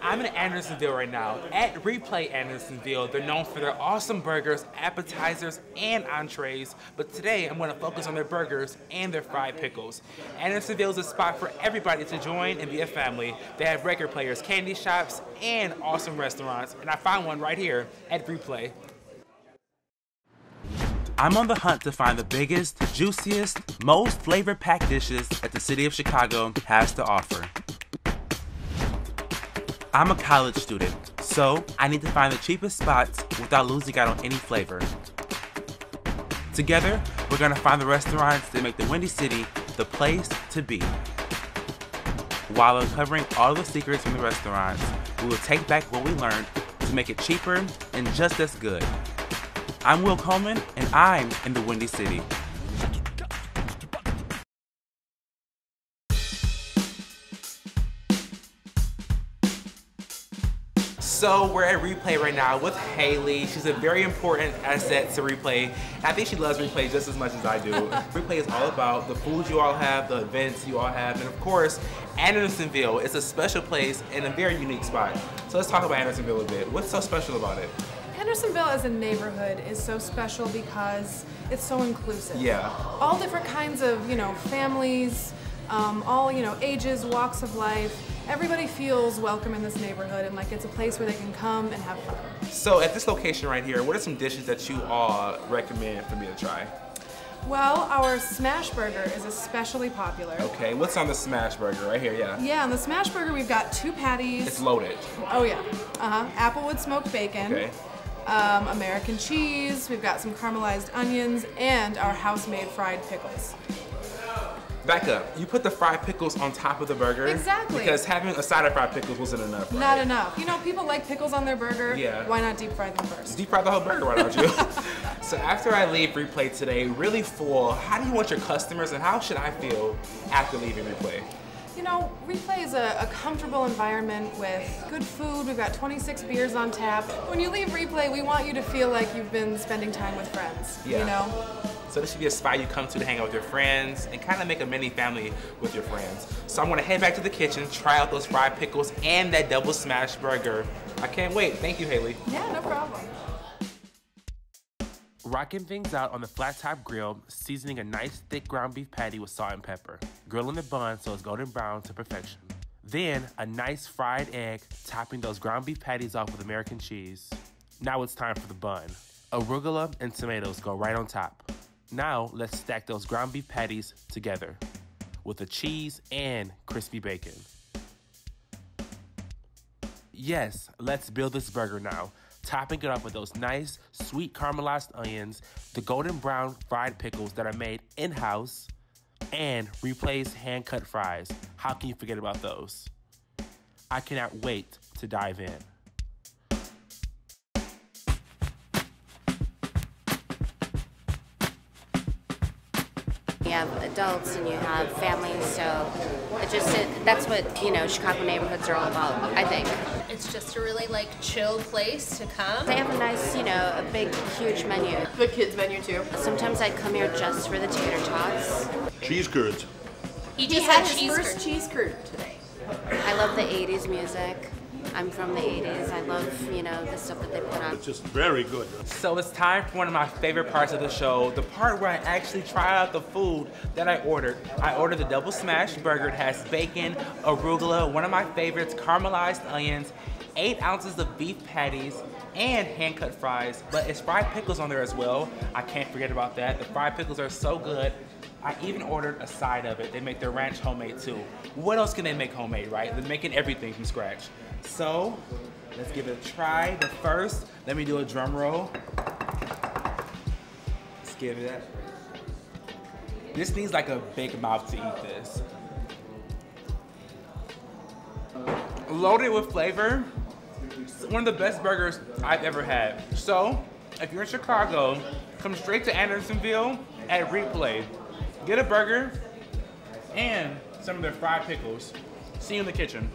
I'm in Andersonville right now at Replay Andersonville. They're known for their awesome burgers, appetizers, and entrees, but today I'm going to focus on their burgers and their fried pickles. Andersonville is a spot for everybody to join and be a family. They have record players, candy shops, and awesome restaurants, and I found one right here at Replay. I'm on the hunt to find the biggest, juiciest, most flavor-packed dishes that the city of Chicago has to offer. I'm a college student, so I need to find the cheapest spots without losing out on any flavor. Together, we're gonna find the restaurants that make the Windy City the place to be. While uncovering all the secrets from the restaurants, we will take back what we learned to make it cheaper and just as good. I'm Will Coleman, and I'm in the Windy City. So we're at Replay right now with Haley. She's a very important asset to Replay. And I think she loves Replay just as much as I do. Replay is all about the food you all have, the events you all have, and of course, Andersonville is a special place and a very unique spot. So let's talk about Andersonville a bit. What's so special about it? Andersonville as a neighborhood is so special because it's so inclusive. Yeah. All different kinds of, families, all, ages, walks of life. Everybody feels welcome in this neighborhood and like it's a place where they can come and have fun. So at this location right here, what are some dishes that you all recommend for me to try? Well, our smash burger is especially popular. Okay, what's on the smash burger right here? Yeah. Yeah, on the smash burger we've got 2 patties. It's loaded. Oh yeah. Applewood smoked bacon. Okay. American cheese. We've got some caramelized onions and our house-made fried pickles. Back up. You put the fried pickles on top of the burger? Exactly. Because having a side of fried pickles wasn't enough, right? Not enough. People like pickles on their burger. Yeah. Why not deep fry them first? Deep fry the whole burger, why don't you? So after I leave Replay today, really full, how do you want your customers and how should I feel after leaving Replay? Replay is a comfortable environment with good food. We've got 26 beers on tap. When you leave Replay, we want you to feel like you've been spending time with friends, So this should be a spot you come to hang out with your friends and kind of make a mini family with your friends. So I'm gonna head back to the kitchen, try out those fried pickles and that double smash burger. I can't wait. Thank you, Haley. Yeah, no problem. Rocking things out on the flat top grill, seasoning a nice thick ground beef patty with salt and pepper. Grilling the bun so it's golden brown to perfection. Then a nice fried egg, topping those ground beef patties off with American cheese. Now it's time for the bun. Arugula and tomatoes go right on top. Now let's stack those ground beef patties together with the cheese and crispy bacon. Yes, let's build this burger now. Topping it off with those nice, sweet caramelized onions, the golden brown fried pickles that are made in-house, and Replay's hand-cut fries. How can you forget about those? I cannot wait to dive in. You have adults and you have families, so that's what Chicago neighborhoods are all about, I think. It's just a really chill place to come. They have a nice, a big, huge menu. The kids menu too. Sometimes I come here just for the tater tots. Cheese curds. He He just had had his cheese first curds. cheese curd today. I love the 80s music. I'm from the 80s. I love, the stuff that they put on. It's just very good. So it's time for one of my favorite parts of the show, the part where I actually try out the food that I ordered. I ordered the double smash burger. It has bacon, arugula, one of my favorites, caramelized onions, 8 ounces of beef patties, and hand-cut fries, but it's fried pickles on there as well. I can't forget about that. The fried pickles are so good. I even ordered a side of it. They make their ranch homemade too. What else can they make homemade, right? They're making everything from scratch. So, let's give it a try. But first, let me do a drum roll. Let's give it that. This needs like a big mouth to eat this. Loaded with flavor. It's one of the best burgers I've ever had. So, if you're in Chicago, come straight to Andersonville at Replay. Get a burger and some of their fried pickles. See you in the kitchen.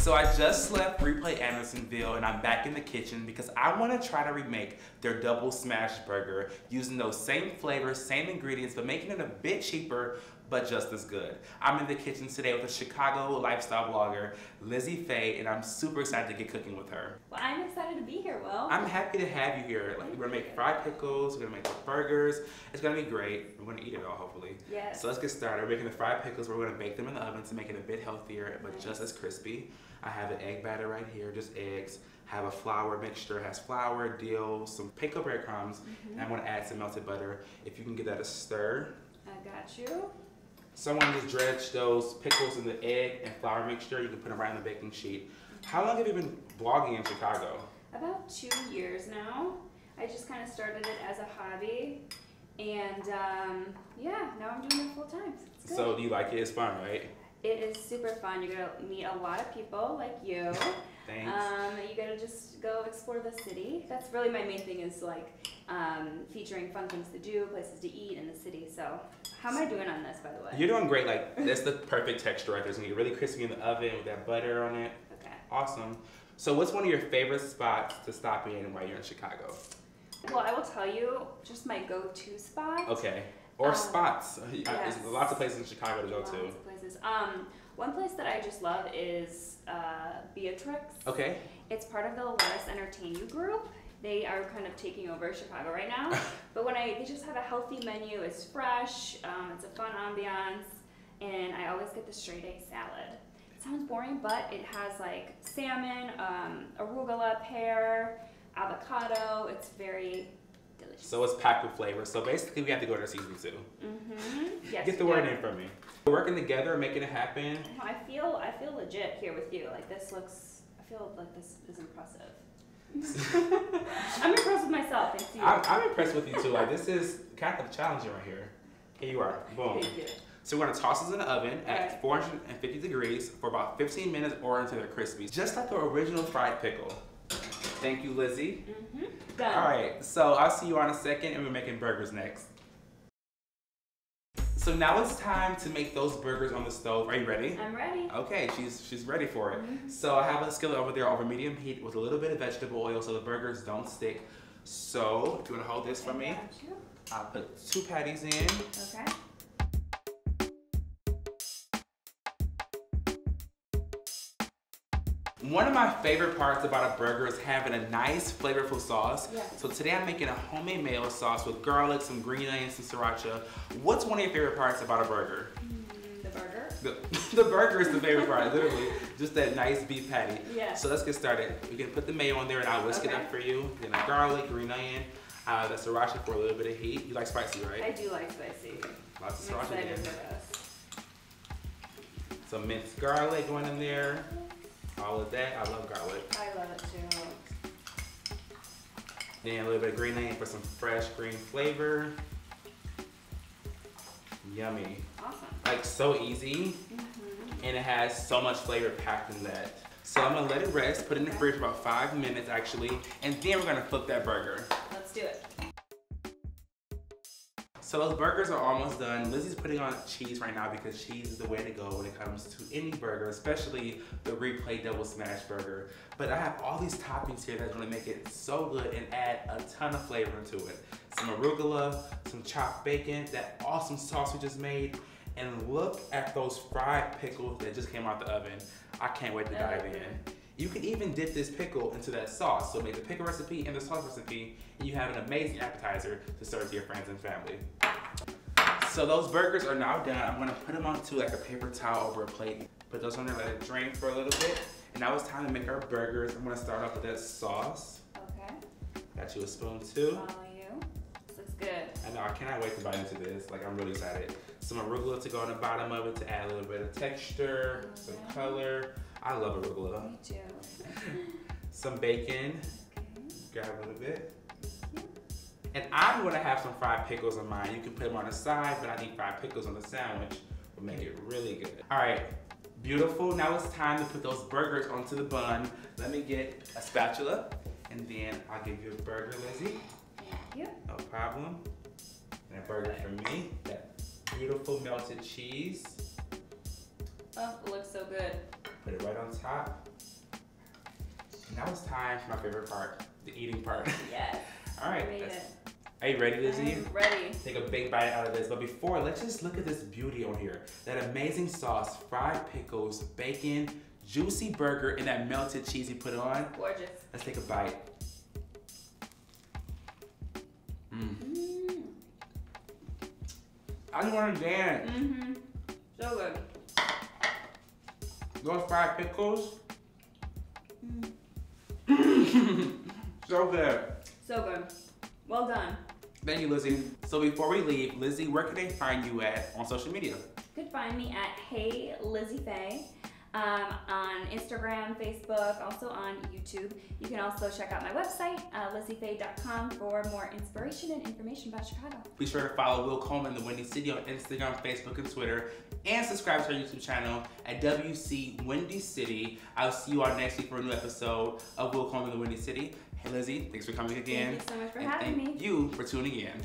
So I just left Replay Andersonville and I'm back in the kitchen because I want to try to remake their double smash burger using those same flavors, same ingredients, but making it a bit cheaper, but just as good. I'm in the kitchen today with a Chicago lifestyle blogger, Lizzy Fay, and I'm super excited to get cooking with her. Well, I'm excited to be here, Will. I'm happy to have you here. Like, we're gonna make fried pickles, we're gonna make the burgers. It's gonna be great. We're gonna eat it all, hopefully. Yes. So let's get started. We're making the fried pickles. We're gonna bake them in the oven to make it a bit healthier, but just as crispy. I have an egg batter right here, just eggs. I have a flour mixture, it has flour, dill, some panko breadcrumbs, and I'm gonna add some melted butter. If you can give that a stir. I got you. So I'm gonna just dredge those pickles in the egg and flour mixture. You can put them right on the baking sheet. How long have you been blogging in Chicago? About 2 years now. I just kind of started it as a hobby, and yeah, now I'm doing it full time. It's good. So do you like it? It's fun, right? It is super fun. You're gonna meet a lot of people like you. Thanks. You gotta just go explore the city. That's really my main thing, is like featuring fun things to do, places to eat in the city. So how am I doing on this, by the way? You're doing great. Like, that's the perfect texture right there. It's gonna get really crispy in the oven with that butter on it. Okay. Awesome. So what's one of your favorite spots to stop in while you're in Chicago? Well, I will tell you just my go-to spot. Okay. Or spots. Yes. There's lots of places in Chicago to go to. Lots of places. One place that I just love is Beatrix. Okay. It's part of the Let Us Entertain You group. They are kind of taking over Chicago right now. But they just have a healthy menu. It's fresh. It's a fun ambiance, and I always get the straight A salad. It sounds boring, but it has like salmon, arugula, pear, avocado. It's very delicious. So it's packed with flavor. So basically, we have to go to season 2. Yes. Get the word in from me. We're working together, making it happen. I feel legit here with you. Like, this looks. I feel like this is impressive. I'm impressed with myself. Thanks to you. I'm impressed with you too. Like, this is kind of challenging right here. Here you are. Boom. Thank you. So we're gonna toss this in the oven at 450 degrees for about 15 minutes or until they're crispy. Just like the original fried pickle. Thank you, Lizzy. Done. All right, so I'll see you in a second, and we're making burgers next. So now it's time to make those burgers on the stove. Are you ready? I'm ready. Okay, she's ready for it. So I have a skillet over there over medium heat with a little bit of vegetable oil so the burgers don't stick. So if you want to hold this for me, I'll put 2 patties in. Okay. One of my favorite parts about a burger is having a nice flavorful sauce. Yes. So today I'm making a homemade mayo sauce with garlic, some green onions, some sriracha. What's one of your favorite parts about a burger? The burger. The burger is the favorite part, literally. Just that nice beef patty. Yeah. So let's get started. We can put the mayo on there and I'll whisk it up for you. Then the garlic, green onion, the sriracha for a little bit of heat. You like spicy, right? I do like spicy. Lots of I'm sriracha excited in. for this. Some minced garlic going in there. All of that. I love garlic. I love it too. Then a little bit of green onion for some fresh green flavor. Yummy. Awesome. Like, so easy. And it has so much flavor packed in that. So I'm gonna let it rest, put it in the fridge for about 5 minutes actually, and then we're gonna flip that burger. Let's do it. So those burgers are almost done. Lizzy's putting on cheese right now because cheese is the way to go when it comes to any burger, especially the Replay double smash burger. But I have all these toppings here that's gonna make it so good and add a ton of flavor into it. Some arugula, some chopped bacon, that awesome sauce we just made, and look at those fried pickles that just came out the oven. I can't wait to dive in. You can even dip this pickle into that sauce. So make the pickle recipe and the sauce recipe, and you have an amazing appetizer to serve to your friends and family. So those burgers are now done. I'm gonna put them onto like a paper towel over a plate. Put those on there, let it drain for a little bit. And now it's time to make our burgers. I'm gonna start off with that sauce. Okay. Got you a spoon too. Follow you. This looks good. I know, I cannot wait to bite into this. Like, I'm really excited. Some arugula to go on the bottom of it to add a little bit of texture, some color. I love arugula. Me too. Some bacon. Okay. Grab a little bit. And I'm gonna have some fried pickles on mine. You can put them on the side, but I think fried pickles on the sandwich will make it really good. All right, beautiful. Now it's time to put those burgers onto the bun. Let me get a spatula, and then I'll give you a burger, Lizzy. Thank you. No problem. And a burger for me. That beautiful melted cheese. Oh, it looks so good. Put it right on top. Now it's time for my favorite part, the eating part. Yes. All right. I made it. Are you ready, Lizzy? I'm ready. Take a big bite out of this. But before, let's just look at this beauty on here. That amazing sauce, fried pickles, bacon, juicy burger, and that melted cheese you put on. Gorgeous. Let's take a bite. I just want to dance. So good. Those fried pickles. So good. So good. Well done. Thank you, Lizzy. So before we leave, Lizzy, where can they find you at on social media? You could find me at Hey Lizzy Fay on Instagram, Facebook, also on YouTube. You can also check out my website, lizzyfay.com, for more inspiration and information about Chicago. Be sure to follow Will Coleman, the Windy City, on Instagram, Facebook, and Twitter, and subscribe to our YouTube channel at WC Windy City. I'll see you all next week for a new episode of Will Coleman, the Windy City. Hey, Lizzy, thanks for coming again. Thank you so much for and having me. Thank you for tuning in.